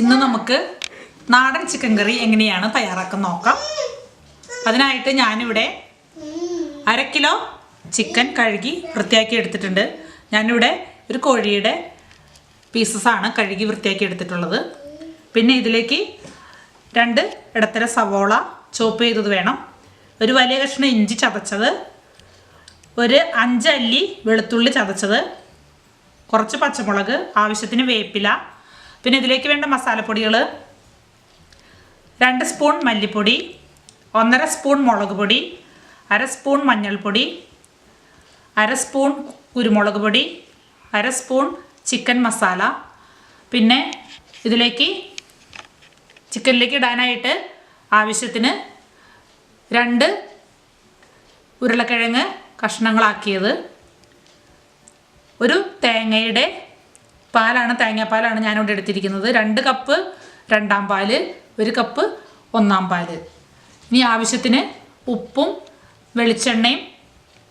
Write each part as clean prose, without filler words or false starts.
ഇന്ന് നമുക്ക് നാടൻ ചിക്കൻ കറി എങ്ങനെയാണ് തയ്യാറാക്കാൻ നോക്കാം. അതിനായിട്ട് ഞാനിവിടെ 1/2 കിലോ ചിക്കൻ കഴുകി വൃത്തിയാക്കി എടുത്തിട്ടുണ്ട്. ഞാനിവിടെ ഒരു കോഴിയുടെ പീസസാണ് കഴുകി വൃത്തിയാക്കി എടുത്തിട്ടുള്ളത്. പിന്നെ ഇതിലേക്ക് 2 ഇടത്തര സവോള ചോപ്പ് ചെയ്തത് വേണം, ഒരു വലിയ കഷ്ണം ഇഞ്ചി ചതച്ചത്, ഒരു 5 അല്ലി വെളുത്തുള്ളി ചതച്ചത്, കുറച്ച് പച്ചമുളക്, ആവശ്യത്തിന് വേപ്പില. പിന്നെ ഇതിലേക്ക് വേണ്ട മസാലപ്പൊടികൾ 2 സ്പൂൺ മല്ലിപ്പൊടി, 1/2 സ്പൂൺ മുളക് പൊടി, 1/2 സ്പൂൺ മഞ്ഞൾപ്പൊടി, 1/2 സ്പൂൺ കുരുമുളക് പൊടി, 1/2 സ്പൂൺ ചിക്കൻ മസാല. പിന്നെ ഇതിലേക്ക് ചിക്കനിലേക്ക് ഇടാനായിട്ട് ആവശ്യത്തിന് 2 ഉരുളക്കിഴങ്ങ് കഷ്ണങ്ങളാക്കിയത്, ഒരു തേങ്ങയുടെ പാലാണ്, തേങ്ങാപ്പാലാണ് ഞാനിവിടെ എടുത്തിരിക്കുന്നത്. 2 കപ്പ് രണ്ടാം പാല്, 1 കപ്പ് ഒന്നാം പാല്. ഇനി ആവശ്യത്തിന് ഉപ്പും വെളിച്ചെണ്ണയും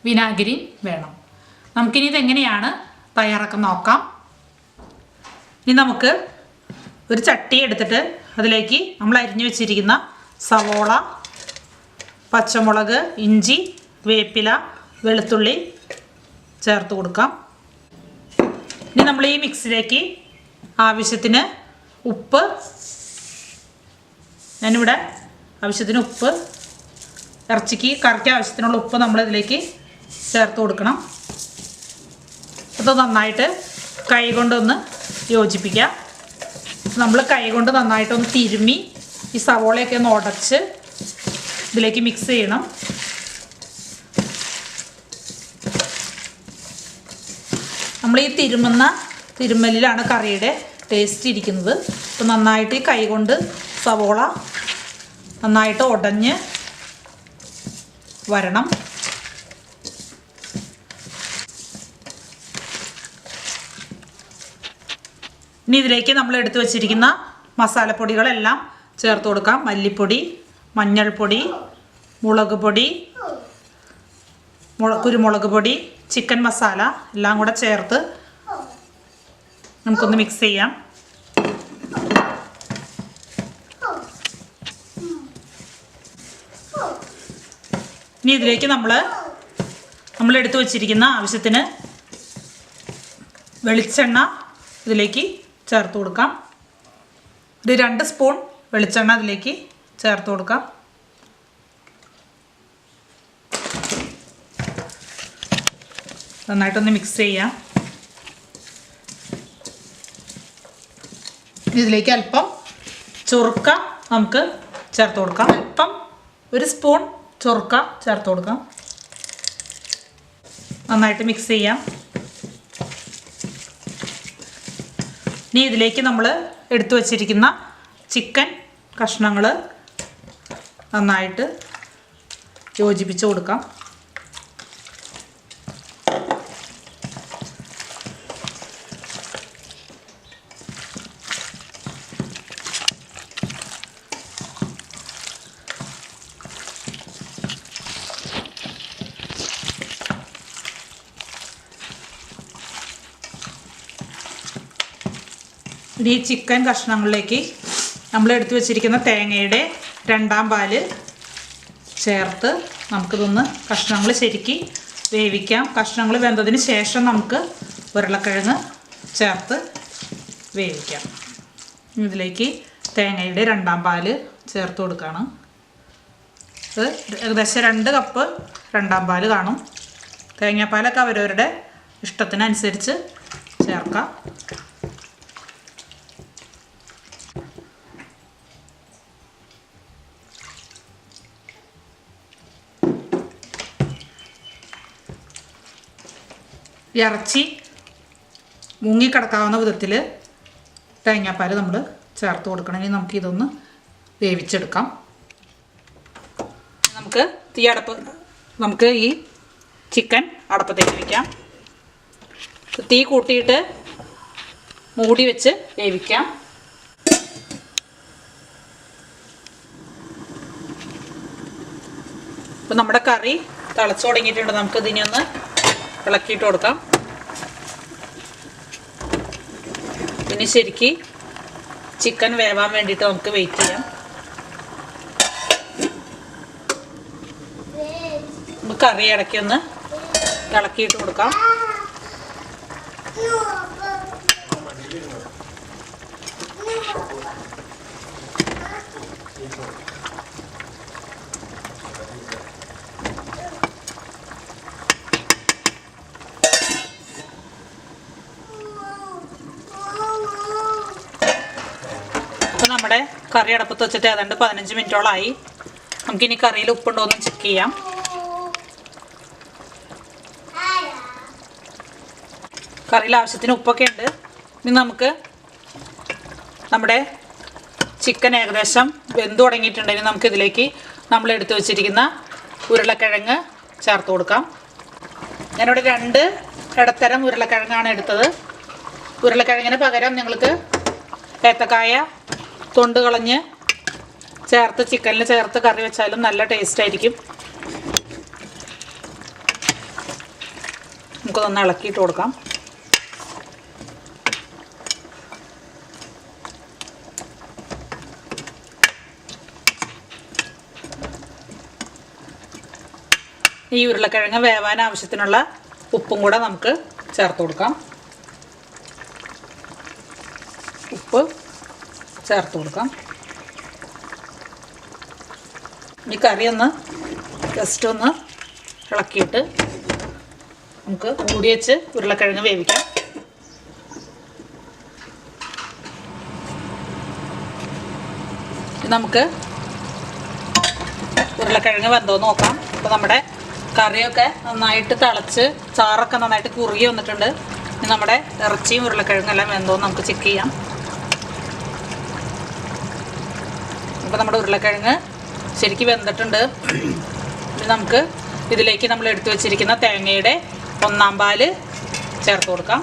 വിനാഗിരിയും വേണം. നമുക്കിനി ഇതെങ്ങനെയാണ് തയ്യാറാക്കാൻ നോക്കാം. ഇനി നമുക്ക് ഒരു ചട്ടി എടുത്തിട്ട് അതിലേക്ക് നമ്മൾ അരിഞ്ഞു വെച്ചിരിക്കുന്ന സവോള, പച്ചമുളക്, ഇഞ്ചി, വേപ്പില, വെളുത്തുള്ളി ചേർത്ത് കൊടുക്കാം. ഇനി നമ്മൾ ഈ മിക്സിലേക്ക് ആവശ്യത്തിന് ഉപ്പ്, ഞാനിവിടെ ആവശ്യത്തിന് ഉപ്പ്, ഇറച്ചിക്ക് കറിക്ക് ആവശ്യത്തിനുള്ള ഉപ്പ് നമ്മൾ ഇതിലേക്ക് ചേർത്ത് കൊടുക്കണം. അത് നന്നായിട്ട് കൈ കൊണ്ടൊന്ന് യോജിപ്പിക്കാം. നമ്മൾ കൈ കൊണ്ട് നന്നായിട്ടൊന്ന് തിരുമ്മി ഈ സവോളയൊക്കെ ഒന്ന് ഉടച്ച് ഇതിലേക്ക് മിക്സ് ചെയ്യണം. നമ്മൾ ഈ തിരുമ്മലിലാണ് കറിയുടെ ടേസ്റ്റ് ഇരിക്കുന്നത്. അപ്പോൾ നന്നായിട്ട് ഈ കൈ കൊണ്ട് സവോള നന്നായിട്ട് ഉടഞ്ഞ് വരണം. ഇനി ഇതിലേക്ക് നമ്മൾ എടുത്തു വച്ചിരിക്കുന്ന മസാലപ്പൊടികളെല്ലാം ചേർത്ത് കൊടുക്കാം. മല്ലിപ്പൊടി, മഞ്ഞൾപ്പൊടി, മുളക് പൊടി, കുരുമുളക് പൊടി, ചിക്കൻ മസാല എല്ലാം കൂടെ ചേർത്ത് നമുക്കൊന്ന് മിക്സ് ചെയ്യാം. ഇനി ഇതിലേക്ക് നമ്മൾ എടുത്തു വച്ചിരിക്കുന്ന ആവശ്യത്തിന് വെളിച്ചെണ്ണ ഇതിലേക്ക് ചേർത്ത് കൊടുക്കാം. ഒരു 2 സ്പൂൺ വെളിച്ചെണ്ണ അതിലേക്ക് ചേർത്ത് കൊടുക്കാം. നന്നായിട്ടൊന്ന് മിക്സ് ചെയ്യാം. ഇതിലേക്ക് അല്പം ചൊറുക്ക നമുക്ക് ചേർത്ത് കൊടുക്കാം. അല്പം 1 സ്പൂൺ ചൊറുക്ക ചേർത്ത് കൊടുക്കാം. നന്നായിട്ട് മിക്സ് ചെയ്യാം. ഇനി ഇതിലേക്ക് നമ്മൾ എടുത്തു വച്ചിരിക്കുന്ന ചിക്കൻ കഷ്ണങ്ങൾ നന്നായിട്ട് യോജിപ്പിച്ച് കൊടുക്കാം. ഈ ചിക്കൻ കഷ്ണങ്ങളിലേക്ക് നമ്മൾ എടുത്തു വച്ചിരിക്കുന്ന തേങ്ങയുടെ രണ്ടാം പാല് ചേർത്ത് നമുക്കിതൊന്ന് കഷ്ണങ്ങൾ ശരിക്ക് വേവിക്കാം. കഷ്ണങ്ങൾ വെന്തതിന് ശേഷം നമുക്ക് ഉരുളക്കിഴങ്ങ് ചേർത്ത് വേവിക്കാം. ഇതിലേക്ക് തേങ്ങയുടെ രണ്ടാം പാല് ചേർത്ത് കൊടുക്കുകയാണ്. ഇത് ഏകദേശം 2 കപ്പ് രണ്ടാം പാല് കാണും. തേങ്ങാപ്പാലൊക്കെ അവരവരുടെ ഇഷ്ടത്തിനനുസരിച്ച് ചേർക്കാം. ഇറച്ചി മുങ്ങിക്കിടക്കാവുന്ന വിധത്തിൽ തേങ്ങാപ്പാൽ നമ്മൾ ചേർത്ത് കൊടുക്കണമെങ്കിൽ നമുക്കിതൊന്ന് വേവിച്ചെടുക്കാം. നമുക്ക് ഈ ചിക്കൻ അടപ്പത്തേക്ക് വയ്ക്കാം. തീ കൂട്ടിയിട്ട് മൂടി വെച്ച് വേവിക്കാം. അപ്പോൾ നമ്മുടെ കറി തിളച്ചു തുടങ്ങിയിട്ടുണ്ട്. നമുക്കിതിനെ ഒന്ന് ഇളക്കിയിട്ട് കൊടുക്കാം. ഇനി ശരിക്ക് ചിക്കൻ വേവാൻ വേണ്ടിയിട്ട് നമുക്ക് വെയിറ്റ് ചെയ്യാം. നമുക്ക് കറി ഇടയ്ക്ക് ഒന്ന് ഇളക്കിയിട്ട് കൊടുക്കാം. ഇപ്പം നമ്മുടെ കറി അടപ്പത്ത് വെച്ചിട്ട് ഏതാണ്ട് 15 മിനിറ്റോളമായി. നമുക്കിനി കറിയിൽ ഉപ്പുണ്ടോ എന്ന് ചെക്ക് ചെയ്യാം. കറിയിൽ ആവശ്യത്തിന് ഉപ്പൊക്കെ ഉണ്ട്. ഇനി നമുക്ക് നമ്മുടെ ചിക്കൻ ഏകദേശം വെന്ത് തുടങ്ങിയിട്ടുണ്ടെങ്കിൽ നമുക്ക് ഇതിലേക്ക് നമ്മൾ എടുത്തു വെച്ചിരിക്കുന്ന ഉരുളക്കിഴങ്ങ് ചേർത്ത് കൊടുക്കാം. ഞാനിവിടെ 2 ഇടത്തരം ഉരുളക്കിഴങ്ങാണ് എടുത്തത്. ഉരുളക്കിഴങ്ങിന് പകരം നിങ്ങൾക്ക് ഏത്തക്കായ തൊണ്ട് കളഞ്ഞ് ചേർത്ത് ചിക്കനിൽ ചേർത്ത് കറി വെച്ചാലും നല്ല ടേസ്റ്റ് ആയിരിക്കും. നമുക്കതൊന്ന് ഇളക്കിയിട്ട് കൊടുക്കാം. ഈ ഉരുളക്കിഴങ്ങ് വേവാൻ ആവശ്യത്തിനുള്ള ഉപ്പും കൂടെ നമുക്ക് ചേർത്ത് കൊടുക്കാം. ഉപ്പ് ചേർത്ത് കൊടുക്കാം. ഈ കറി ഒന്ന് ജസ്റ്റ് ഒന്ന് ഇളക്കിയിട്ട് നമുക്ക് മൂടി വെച്ച് ഉരുളക്കിഴങ്ങ് വേവിക്കാം. നമുക്ക് ഉരുളക്കിഴങ്ങ് വെന്തോന്ന് നോക്കാം. അപ്പോൾ നമ്മുടെ കറിയൊക്കെ നന്നായിട്ട് തിളച്ച് ചാറൊക്കെ നന്നായിട്ട് കുറുകി വന്നിട്ടുണ്ട്. ഇനി നമ്മുടെ ഇറച്ചിയും ഉരുളക്കിഴങ്ങും എല്ലാം വെന്തോന്ന് നമുക്ക് ചെക്ക് ചെയ്യാം. അപ്പോൾ നമ്മുടെ ഉരുളക്കിഴങ്ങ് ശരിക്കും വെന്തിട്ടുണ്ട്. ഇനി നമുക്ക് ഇതിലേക്ക് നമ്മൾ എടുത്തു വെച്ചിരിക്കുന്ന തേങ്ങയുടെ 1/4 പാല് ചേർത്ത് കൊടുക്കാം.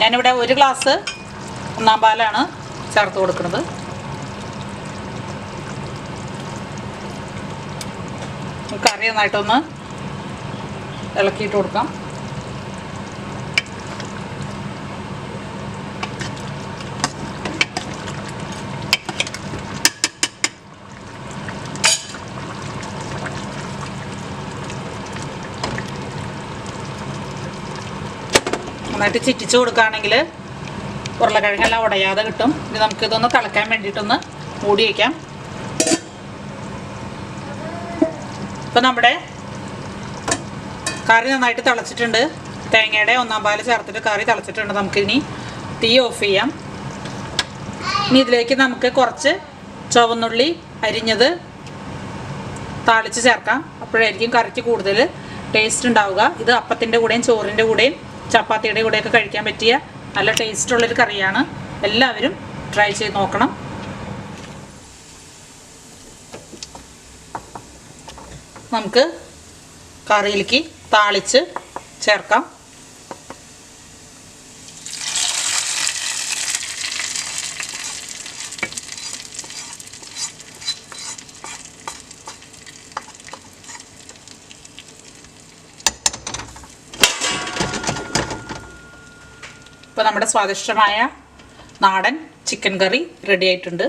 ഞാനിവിടെ 1 ഗ്ലാസ് 1/4 പാലാണ് ചേർത്ത് കൊടുക്കുന്നത്. കറി നന്നായിട്ടൊന്ന് ഇളക്കിയിട്ട് കൊടുക്കാം. നന്നായിട്ട് ചിറ്റിച്ച് കൊടുക്കുകയാണെങ്കിൽ ഉരുളക്കിഴങ്ങെല്ലാം ഉടയാതെ കിട്ടും. ഇനി നമുക്കിതൊന്ന് തിളയ്ക്കാൻ വേണ്ടിയിട്ടൊന്ന് മൂടി വയ്ക്കാം. ഇപ്പം നമ്മുടെ കറി നന്നായിട്ട് തിളച്ചിട്ടുണ്ട്. തേങ്ങയുടെ 1/4 പാല് ചേർത്തിട്ട് കറി തിളച്ചിട്ടുണ്ട്. നമുക്കിനി തീ ഓഫ് ചെയ്യാം. ഇനി ഇതിലേക്ക് നമുക്ക് കുറച്ച് ചുവന്നുള്ളി അരിഞ്ഞത് താളിച്ച് ചേർക്കാം. അപ്പോഴായിരിക്കും കറിക്ക് കൂടുതൽ ടേസ്റ്റ് ഉണ്ടാവുക. ഇത് അപ്പത്തിൻ്റെ കൂടെയും ചോറിൻ്റെ കൂടെയും ചപ്പാത്തിയുടെ കൂടെയൊക്കെ കഴിക്കാൻ പറ്റിയ നല്ല ടേസ്റ്റുള്ളൊരു കറിയാണ്. എല്ലാവരും ട്രൈ ചെയ്ത് നോക്കണം. നമുക്ക് കറിയിലേക്ക് താളിച്ച് ചേർക്കാം. ഇപ്പോൾ നമ്മുടെ സ്വാദിഷ്ടമായ നാടൻ ചിക്കൻ കറി റെഡി ആയിട്ടുണ്ട്.